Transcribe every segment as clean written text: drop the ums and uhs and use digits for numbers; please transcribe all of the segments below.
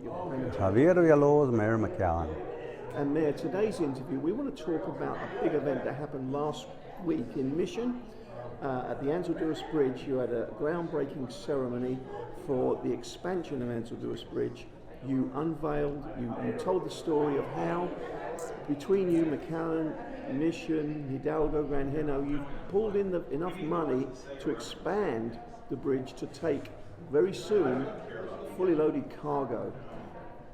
Javier Villalobos, Mayor McAllen. And Mayor, today's interview, we want to talk about a big event that happened last week in Mission. At the Anzalduas Bridge, you had a groundbreaking ceremony for the expansion of Anzalduas Bridge. You unveiled, you told the story of how between you, McCarron, Mission, Hidalgo, Grande, you pulled in enough money to expand the bridge to take very soon fully loaded cargo.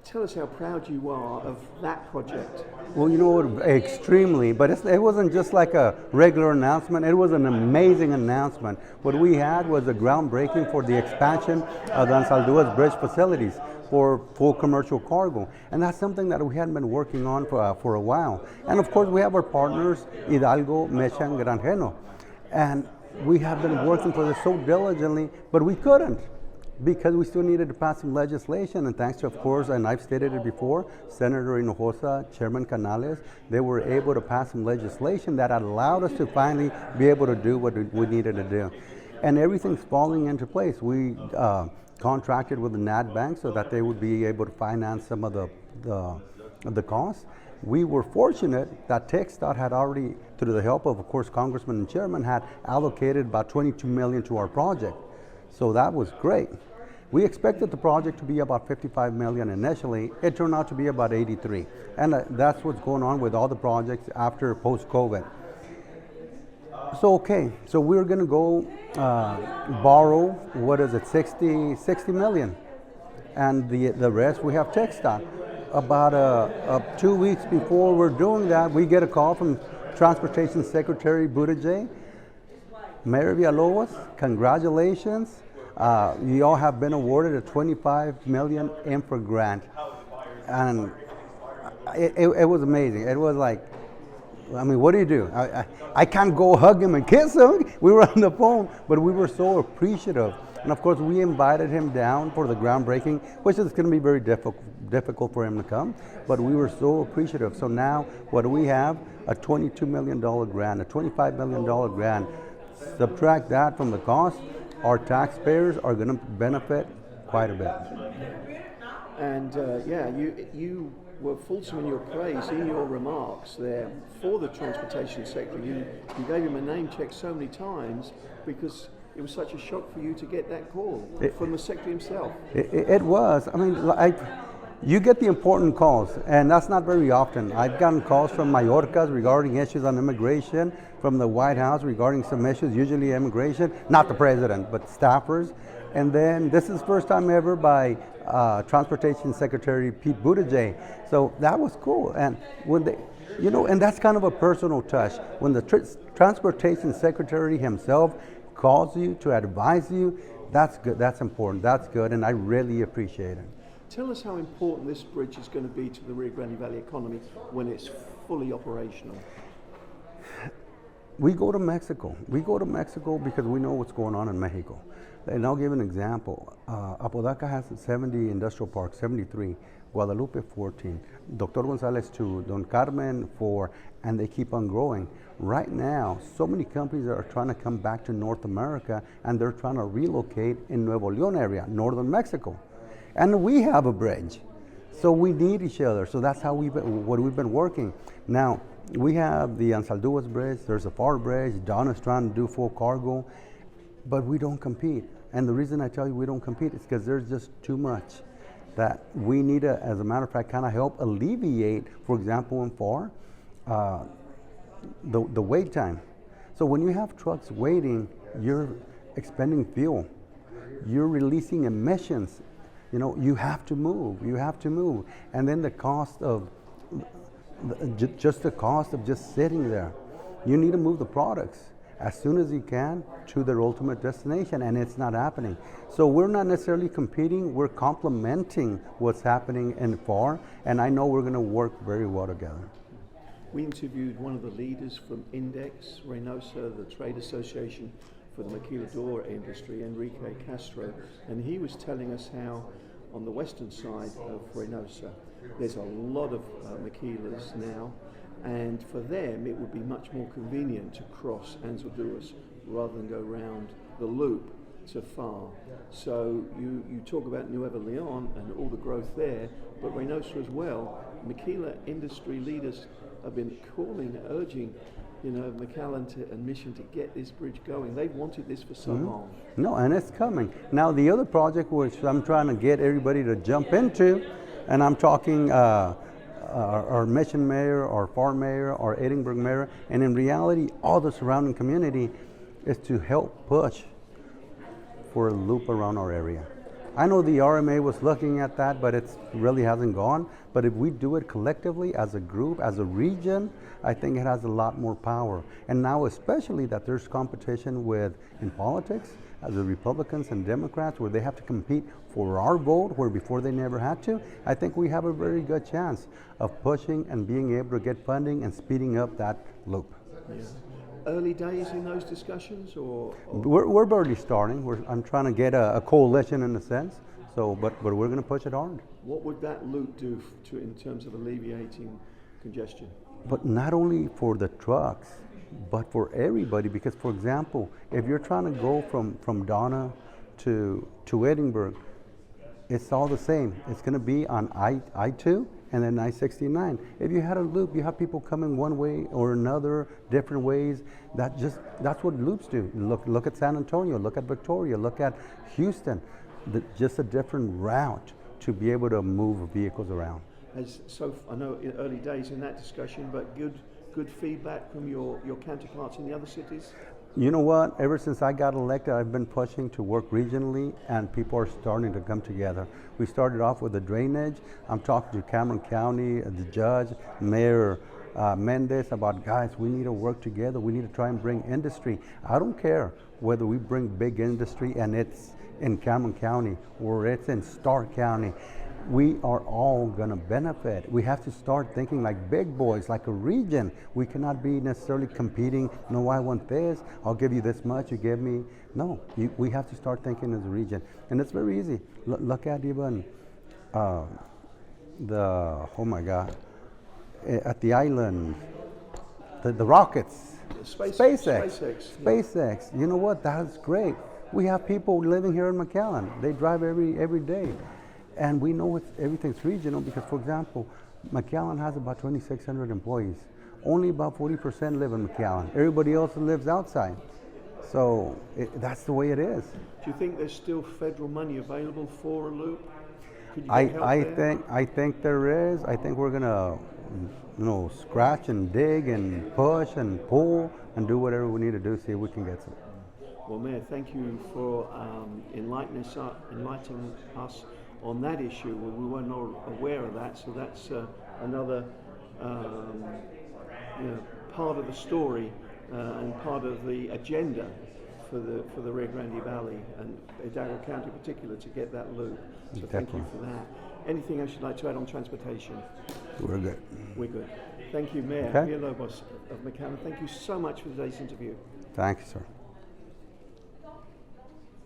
Tell us how proud you are of that project. Well, you know, extremely, but it wasn't just like a regular announcement. It was an amazing announcement. What we had was a groundbreaking for the expansion of the Anzalduas Bridge facilities for full commercial cargo. And that's something that we hadn't been working on for a while. And of course, we have our partners, Hidalgo, Mission, Grande. And we have been working for this so diligently, but we couldn't, because we still needed to pass some legislation, and thanks to, of course, and I've stated it before, Senator Hinojosa, Chairman Canales, they were able to pass some legislation that allowed us to finally be able to do what we needed to do. And everything's falling into place. We contracted with the NAD Bank so that they would be able to finance some of the costs. We were fortunate that TxDOT had already, through the help of course, Congressman and Chairman, had allocated about $22 million to our project. So that was great. We expected the project to be about $55 million initially. It turned out to be about 83. And that's what's going on with all the projects after post-COVID. So, okay, so we're gonna go borrow, 60 million. And the rest, we have TxDOT. About 2 weeks before we're doing that, we get a call from Transportation Secretary Buttigieg. Mayor Villalobos, congratulations. You all have been awarded a $25 million infra grant. And it was amazing. It was like, I mean, what do you do? I can't go hug him and kiss him. We were on the phone, but we were so appreciative. And of course, we invited him down for the groundbreaking, which is going to be very difficult for him to come, but we were so appreciative. So now, what do we have? A $22 million grant, a $25 million grant. Subtract that from the cost, our taxpayers are going to benefit quite a bit. And you were fulsome in your praise in your remarks there for the transportation sector. You gave him a name check so many times because it was such a shock for you to get that call from the secretary himself. It was. I mean, you get the important calls, and that's not very often. I've gotten calls from Mayorkas regarding issues on immigration, from the White House regarding some issues, usually immigration, not the president, but staffers. And then this is the first time ever by Transportation Secretary Pete Buttigieg. So that was cool. And when they, and that's kind of a personal touch. When the Transportation Secretary himself calls you to advise you, that's good, that's important, that's good, and I really appreciate it. Tell us how important this bridge is going to be to the Rio Grande Valley economy when it's fully operational. We go to Mexico. We go to Mexico because we know what's going on in Mexico. And I'll give an example. Apodaca has 70 industrial parks, 73. Guadalupe 14. Dr. Gonzalez 2. Don Carmen 4. And they keep on growing. Right now, so many companies are trying to come back to North America, and they're trying to relocate in Nuevo León area, northern Mexico. And we have a bridge. So we need each other. So that's how we've been working. Now, we have the Anzalduas Bridge, there's a FAR Bridge, Donna's trying to do full cargo, but we don't compete. And the reason I tell you we don't compete is because there's just too much that we need to, as a matter of fact, kind of help alleviate, for example, in FAR, the wait time. So when you have trucks waiting, you're expending fuel, you're releasing emissions. You have to move, and then the cost of just sitting there. You need to move the products as soon as you can to their ultimate destination, and it's not happening. So we're not necessarily competing, we're complementing what's happening in FAR, and I know we're going to work very well together. We interviewed one of the leaders from Index, Reynosa, the trade association for the maquiladora industry, Enrique Castro, and he was telling us how on the western side of Reynosa there's a lot of maquilas now, and for them it would be much more convenient to cross Anzalduas rather than go round the loop. to far. So you talk about Nuevo Leon and all the growth there, but Reynosa as well. Maquila industry leaders have been calling, urging, McAllen and Mission to get this bridge going. They've wanted this for so long. No, and it's coming. Now, the other project which I'm trying to get everybody to jump into, and I'm talking our Mission Mayor, our Farm Mayor, our Edinburgh Mayor, and in reality, all the surrounding community, is to help push for a loop around our area. I know the RMA was looking at that, but it really hasn't gone. But if we do it collectively as a group, as a region, I think it has a lot more power. And now especially that there's competition in politics, as the Republicans and Democrats, where they have to compete for our vote, where before they never had to, I think we have a very good chance of pushing and being able to get funding and speeding up that loop. Yeah. Early days in those discussions, or? We're barely starting. I'm trying to get a coalition in a sense. So, but we're going to push it hard. What would that loop do in terms of alleviating congestion? But not only for the trucks, but for everybody. Because, for example, if you're trying to go from Donna to Edinburgh, it's all the same. It's going to be on I-2 and then I-69. If you had a loop, you have people coming one way or another, different ways. That's what loops do. Look at San Antonio, look at Victoria, look at Houston. Just a different route to be able to move vehicles around. So I know in early days in that discussion, but good feedback from your counterparts in the other cities? You know what? Ever since I got elected, I've been pushing to work regionally, and people are starting to come together. We started off with the drainage. I'm talking to Cameron County, the judge, Mayor Mendez about, guys, we need to work together. We need to try and bring industry. I don't care whether we bring big industry and it's in Cameron County or it's in Stark County. We are all going to benefit. We have to start thinking like big boys, like a region. We cannot be necessarily competing. No, I want this. I'll give you this much. You give me. No, we have to start thinking as a region. And it's very easy. Look at even oh my God, at the island, the rockets. SpaceX. You know what? That's great. We have people living here in McAllen. They drive every day. And we know everything's regional because, for example, McAllen has about 2,600 employees. Only about 40% live in McAllen. Everybody else lives outside. So that's the way it is. Do you think there's still federal money available for a loop? Could you I think there is. I think we're gonna, scratch and dig and push and pull and do whatever we need to do, see if we can get some. Well, Mayor, thank you for enlightening us on that issue. We were not aware of that, so that's another part of the story and part of the agenda for the Rio Grande Valley and Hidalgo County in particular to get that loop. So thank you for that. Anything else you'd like to add on transportation? We're good. We're good. Thank you, Mayor Villalobos of McCarron. Thank you so much for today's interview. Thank you, sir.